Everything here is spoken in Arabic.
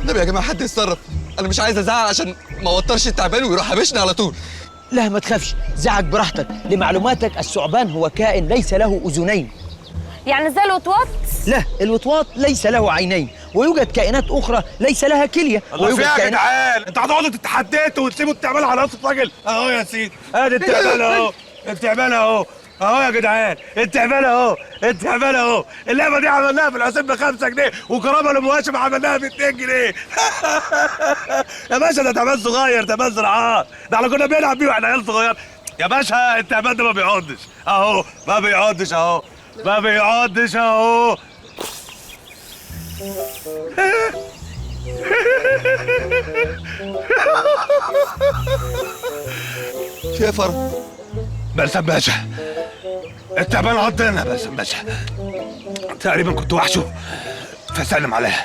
النبي يا جماعه حد يتصرف، انا مش عايز ازعق عشان ما اوترش التعبان ويروح حابشني على طول. لا ما تخافش، زعق براحتك. لمعلوماتك الثعبان هو كائن ليس له أذنين. يعني زي الوطواط؟ لا، الوطواط ليس له عينين، ويوجد كائنات أخرى ليس لها كلية. الله فيها يا جدعان، انتوا هتقعدوا تتحدثوا وتسيبوا التعبان على راس الراجل؟ اهو يا سيدي، ادي التعبان اهو، التعبان اهو، اهو يا جدعان، التعبان اهو، التعبان اهو. اللعبه دي عملناها في الحسين ب5 جنيه، وكرامه لمواشم عملناها ب2 جنيه. يا باشا ده تعبان صغير، تعبان زراعات، ده احنا كنا بنلعب بيه واحنا عيال صغير. يا باشا التعبان ده ما بيعضش اهو، ما بيعضش اهو، ما بيعضش اهو. في يا فرج؟ بلسم باشا، التعبان عضنا يا بلسم باشا، تقريبا كنت وحشه فسلم عليها.